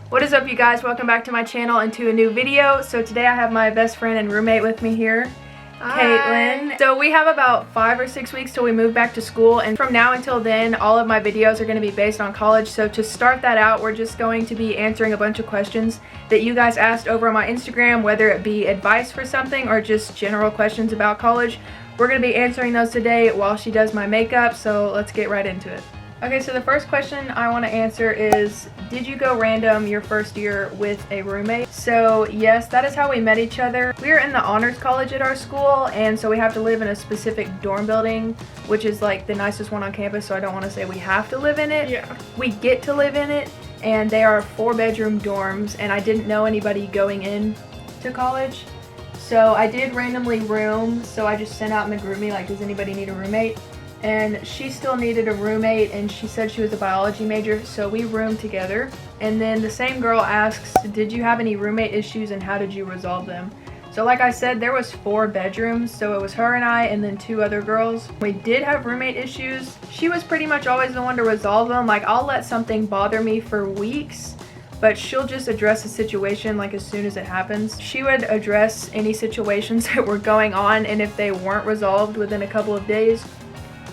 What is up, you guys? Welcome back to my channel and to a new video. So today I have my best friend and roommate with me here, Caitlin. So we have about 5 or 6 weeks till we move back to school, and from now until then all of my videos are going to be based on college. So to start that out, we're just going to be answering a bunch of questions that you guys asked over on my Instagram, whether it be advice for something or just general questions about college. We're going to be answering those today while she does my makeup, so let's get right into it. Okay, so the first question I want to answer is, did you go random your first year with a roommate? So yes, that is how we met each other. We are in the honors college at our school, and so we have to live in a specific dorm building, which is like the nicest one on campus, so I don't want to say we have to live in it. Yeah. We get to live in it, and they are 4-bedroom dorms, and I didn't know anybody going in to college. So I did randomly room, so I just sent out in the group me like, does anybody need a roommate? And she still needed a roommate, and she said she was a biology major, so we roomed together. And then the same girl asks, did you have any roommate issues and how did you resolve them? So like I said, there was 4 bedrooms, so it was her and I and then 2 other girls. We did have roommate issues. She was pretty much always the one to resolve them. Like, I'll let something bother me for weeks, but she'll just address the situation like as soon as it happens. She would address any situations that were going on, and if they weren't resolved within a couple of days,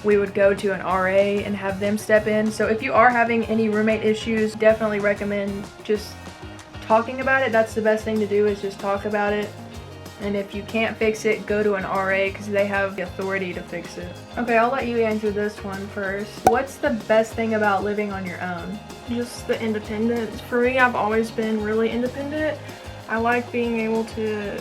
we would go to an RA and have them step in. So if you are having any roommate issues, definitely recommend just talking about it. That's the best thing to do, is just talk about it. And if you can't fix it, go to an RA because they have the authority to fix it. Okay, I'll let you answer this one first. What's the best thing about living on your own? Just the independence. For me, I've always been really independent. I like being able to,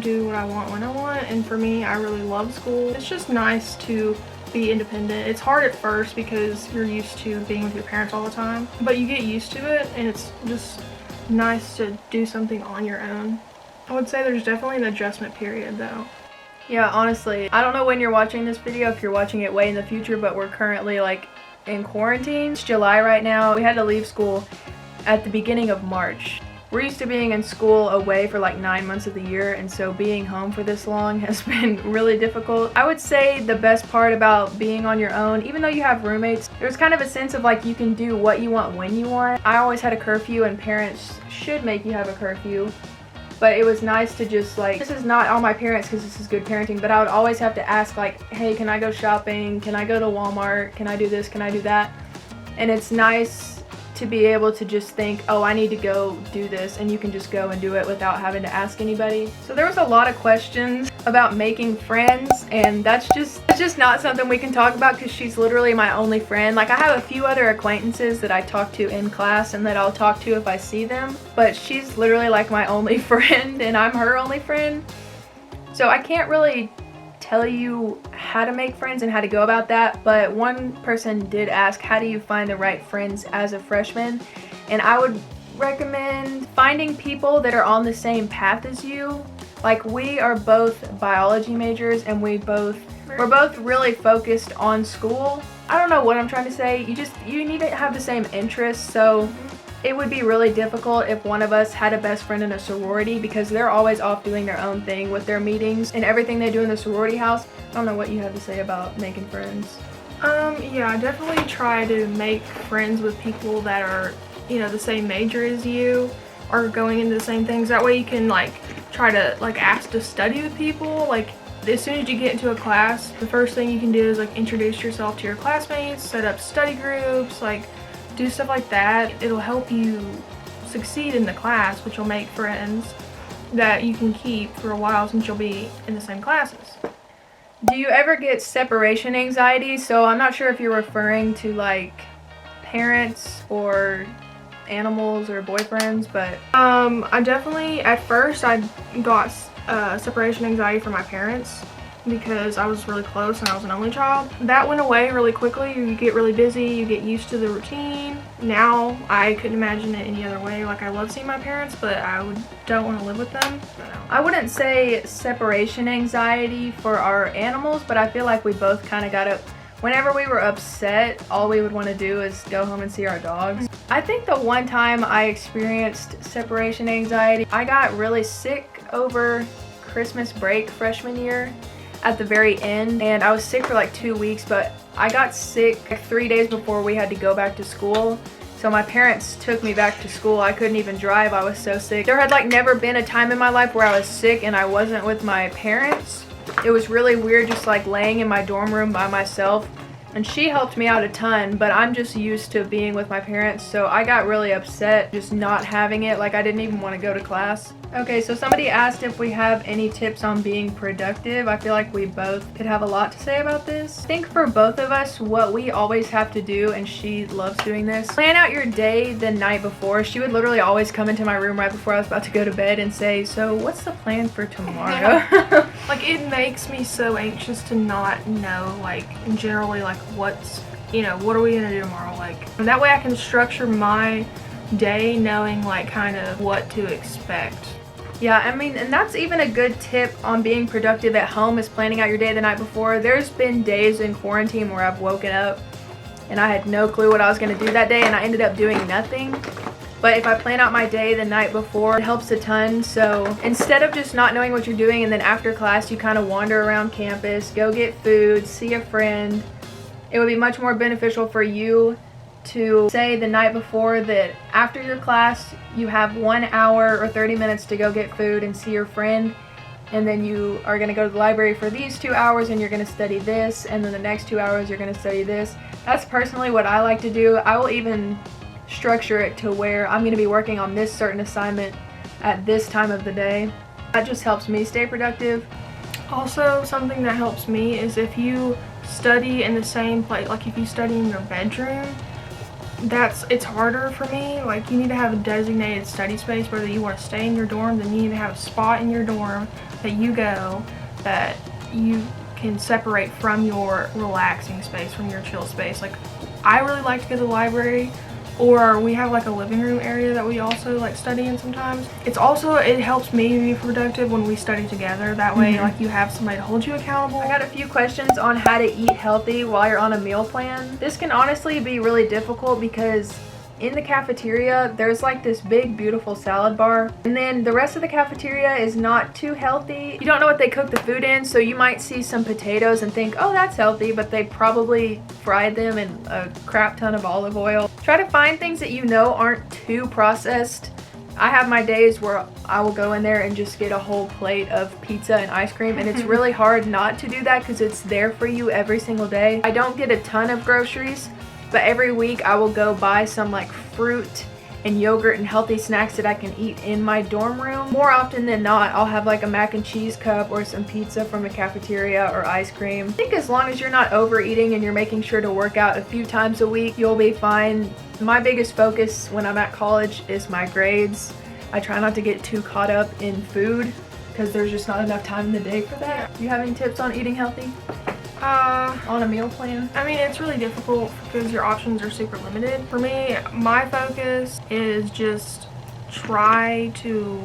do what I want when I want, and for me, I really love school. It's just nice to be independent. It's hard at first because you're used to being with your parents all the time, but you get used to it, and it's just nice to do something on your own. I would say there's definitely an adjustment period though. Yeah, honestly, I don't know when you're watching this video, if you're watching it way in the future, but we're currently like in quarantine. It's July right now. We had to leave school at the beginning of March. We're used to being in school away for like 9 months of the year, and so being home for this long has been really difficult. I would say the best part about being on your own, even though you have roommates, there's kind of a sense of like you can do what you want when you want. I always had a curfew, and parents should make you have a curfew, but it was nice to just like, this is not all my parents because this is good parenting, but I would always have to ask like, hey, can I go shopping? Can I go to Walmart? Can I do this? Can I do that? And it's nice to be able to just think, oh, I need to go do this, and you can just go and do it without having to ask anybody. So there was a lot of questions about making friends, and that's just not something we can talk about because she's literally my only friend. Like, I have a few other acquaintances that I talk to in class and that I'll talk to if I see them, but she's literally like my only friend, and I'm her only friend. So I can't really tell you how to make friends and how to go about that, but one person did ask, how do you find the right friends as a freshman? And I would recommend finding people that are on the same path as you. Like, we are both biology majors, and we're both really focused on school. I don't know what I'm trying to say. You need to have the same interests. So it would be really difficult if one of us had a best friend in a sorority, because they're always off doing their own thing with their meetings and everything they do in the sorority house. I don't know what you have to say about making friends. Yeah, I definitely try to make friends with people that are, the same major as you, or going into the same things. That way you can try to ask to study with people. Like, as soon as you get into a class, the first thing you can do is introduce yourself to your classmates, set up study groups, do stuff like that. It'll help you succeed in the class, which will make friends that you can keep for a while since you'll be in the same classes. Do you ever get separation anxiety? So I'm not sure if you're referring to parents or animals or boyfriends, but I definitely, at first I got separation anxiety from my parents because I was really close and I was an only child. That went away really quickly. You get really busy, you get used to the routine. Now I couldn't imagine it any other way. I love seeing my parents, but don't want to live with them. I wouldn't say separation anxiety for our animals, but I feel like we both kind of got it. Whenever we were upset, all we would want to do is go home and see our dogs. I think the one time I experienced separation anxiety, I got really sick over Christmas break freshman year at the very end, and I was sick for 2 weeks, but I got sick 3 days before we had to go back to school, So my parents took me back to school. I couldn't even drive. I was so sick. There had like never been a time in my life where I was sick and I wasn't with my parents. It was really weird just like laying in my dorm room by myself. And she helped me out a ton, but I'm just used to being with my parents, so I got really upset just not having it. Like, I didn't even want to go to class. Okay, so somebody asked if we have any tips on being productive. I feel like we both could have a lot to say about this. I think for both of us, what we always have to do, and she loves doing this, plan out your day the night before. She would literally always come into my room right before I was about to go to bed and say, so what's the plan for tomorrow? Like, it makes me so anxious to not know, like, generally, like, what's, you know, what are we gonna do tomorrow? Like, and that way I can structure my day knowing, like, kind of what to expect. Yeah, I mean, and that's even a good tip on being productive at home, is planning out your day the night before. There's been days in quarantine where I've woken up and I had no clue what I was gonna do that day, and I ended up doing nothing. But if I plan out my day the night before, it helps a ton. So instead of just not knowing what you're doing and then after class you kind of wander around campus, go get food, see a friend, it would be much more beneficial for you to say the night before that after your class you have 1 hour or 30 minutes to go get food and see your friend, and then you are going to go to the library for these 2 hours and you're going to study this, and then the next 2 hours you're going to study this. That's personally what I like to do. I will even structure it to where I'm going to be working on this certain assignment at this time of the day. That just helps me stay productive. Also, something that helps me is if you study in the same place, like if you study in your bedroom, it's harder for me. Like, you need to have a designated study space. Whether you want to stay in your dorm, then you need to have a spot in your dorm that you go that you can separate from your relaxing space, from your chill space. Like, I really like to go to the library, or we have like a living room area that we also like study in sometimes. It helps me be productive when we study together. That way, like, you have somebody to hold you accountable. I got a few questions on how to eat healthy while you're on a meal plan. This can honestly be really difficult because in the cafeteria there's like this big beautiful salad bar, and then the rest of the cafeteria is not too healthy. You don't know what they cook the food in, so you might see some potatoes and think, oh, that's healthy, but they probably fried them in a crap ton of olive oil. Try to find things that you know aren't too processed. I have my days where I will go in there and just get a whole plate of pizza and ice cream, and it's really hard not to do that because it's there for you every single day. I don't get a ton of groceries, but every week I will go buy some like fruit and yogurt and healthy snacks that I can eat in my dorm room. More often than not, I'll have like a mac and cheese cup or some pizza from the cafeteria or ice cream. I think as long as you're not overeating and you're making sure to work out a few times a week, you'll be fine. My biggest focus when I'm at college is my grades. I try not to get too caught up in food because there's just not enough time in the day for that. Do you have any tips on eating healthy? On a meal plan? I mean, it's really difficult because your options are super limited. For me, my focus is just try to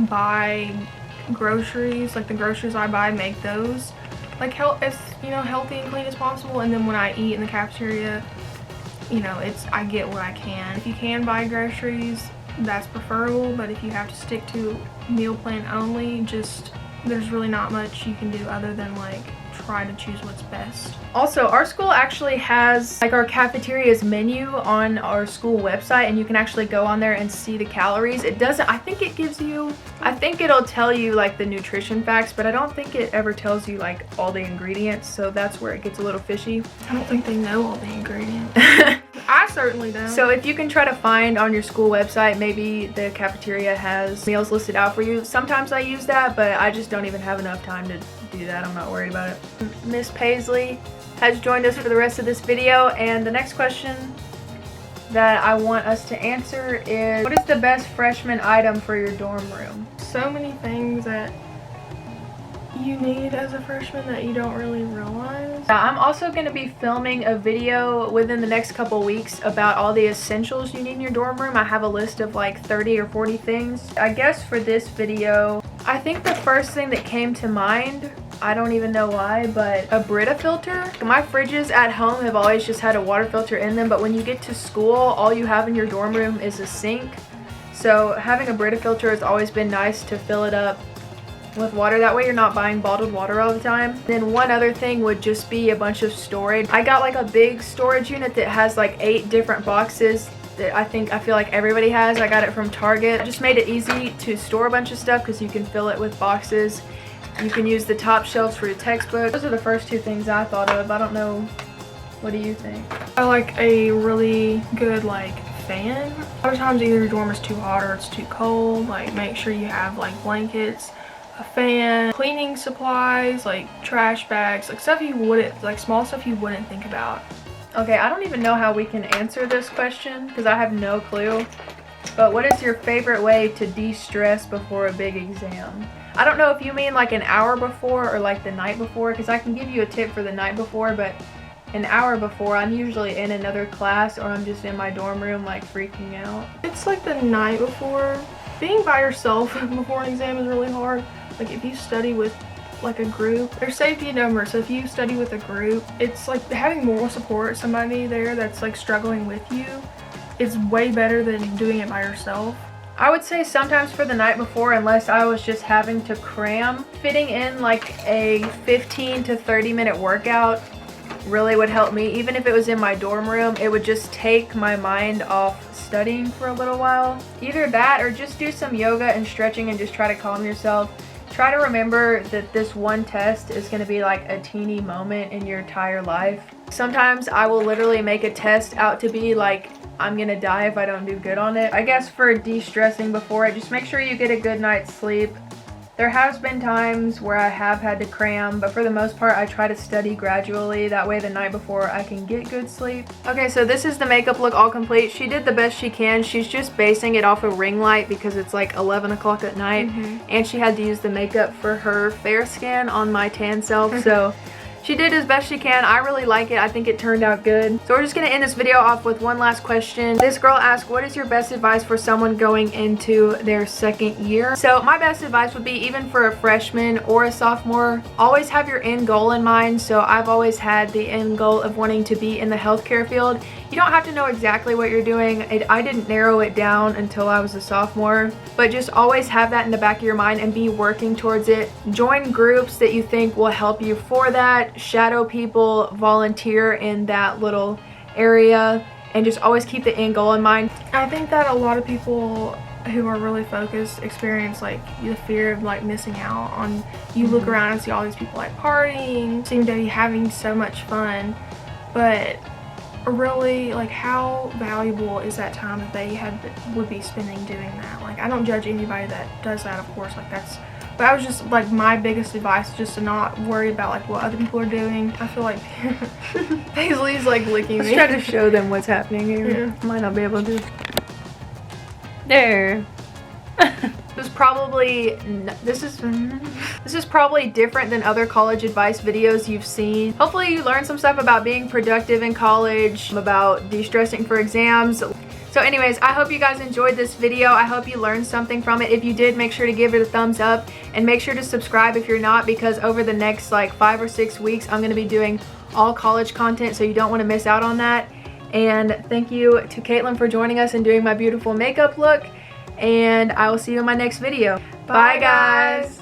buy groceries, like the groceries I buy, make those like as, you know, healthy and clean as possible, and then when I eat in the cafeteria, you know, I get what I can. If you can buy groceries, that's preferable, but if you have to stick to meal plan only, there's really not much you can do other than like try to choose what's best. Also, our school actually has like our cafeteria's menu on our school website, and you can actually go on there and see the calories. It doesn't, I think it'll tell you like the nutrition facts, but I don't think it ever tells you like all the ingredients, so that's where it gets a little fishy. I don't think they know all the ingredients. I certainly don't. So if you can try to find on your school website, maybe the cafeteria has meals listed out for you. Sometimes I use that, but I just don't even have enough time to do that. I'm not worried about it. Miss Paisley has joined us for the rest of this video, and the next question that I want us to answer is, what is the best freshman item for your dorm room? So many things that you need as a freshman that you don't really realize. I'm also going to be filming a video within the next couple weeks about all the essentials you need in your dorm room. I have a list of like 30 or 40 things. I guess for this video, I think the first thing that came to mind, I don't even know why, but a Brita filter. My fridges at home have always just had a water filter in them, but when you get to school, all you have in your dorm room is a sink. So having a Brita filter has always been nice to fill it up with water. That way you're not buying bottled water all the time. Then one other thing would just be a bunch of storage. I got like a big storage unit that has like 8 different boxes that I feel like everybody has. I got it from Target. I just made it easy to store a bunch of stuff because you can fill it with boxes. You can use the top shelves for your textbook. Those are the first two things I thought of. I don't know, what do you think? I like a really good like fan. A lot of times either your dorm is too hot or it's too cold. Like make sure you have like blankets, a fan, cleaning supplies, like trash bags, like stuff you wouldn't, like small stuff you wouldn't think about. Okay, I don't even know how we can answer this question because I have no clue. But what is your favorite way to de-stress before a big exam? I don't know if you mean like an hour before or like the night before, because I can give you a tip for the night before, but an hour before I'm usually in another class or I'm just in my dorm room like freaking out. It's like the night before. Being by yourself before an exam is really hard. Like if you study with like a group, there's safety in numbers, so if you study with a group, it's like having moral support, somebody there that's like struggling with you is way better than doing it by yourself. I would say sometimes for the night before, unless I was just having to cram, fitting in like a 15 to 30 minute workout really would help me. Even if it was in my dorm room, it would just take my mind off studying for a little while. Either that or just do some yoga and stretching and just try to calm yourself. Try to remember that this one test is going to be like a teeny moment in your entire life. Sometimes I will literally make a test out to be like I'm gonna die if I don't do good on it. I guess for de-stressing before it, just make sure you get a good night's sleep. There has been times where I have had to cram, but for the most part I try to study gradually. That way the night before I can get good sleep. Okay, so this is the makeup look all complete. She did the best she can. She's just basing it off a ring light because it's like 11 o'clock at night. And she had to use the makeup for her fair skin on my tan self. So she did as best she can. I really like it. I think it turned out good. So we're just gonna end this video off with one last question. This girl asked, what is your best advice for someone going into their second year? So my best advice would be, even for a freshman or a sophomore, always have your end goal in mind. So I've always had the end goal of wanting to be in the healthcare field. You don't have to know exactly what you're doing. I didn't narrow it down until I was a sophomore, but just always have that in the back of your mind and be working towards it. Join groups that you think will help you for that. Shadow people, volunteer in that little area, and just always keep the end goal in mind. I think that a lot of people who are really focused experience like the fear of like missing out on, you look around and see all these people like partying, seem to be having so much fun, but really like how valuable is that time that they would be spending doing that? Like I don't judge anybody that does that, of course, like that's, but I was just like, my biggest advice is just to not worry about like what other people are doing. I feel like Paisley's like licking me. Let's try to show them what's happening here. Yeah. Might not be able to. There. This is probably different than other college advice videos you've seen. Hopefully you learned some stuff about being productive in college, about de-stressing for exams. So anyways, I hope you guys enjoyed this video. I hope you learned something from it. If you did, make sure to give it a thumbs up and make sure to subscribe if you're not, because over the next like 5 or 6 weeks, I'm gonna be doing all college content, so you don't wanna miss out on that. And thank you to Caitlin for joining us and doing my beautiful makeup look. And I will see you in my next video. Bye guys.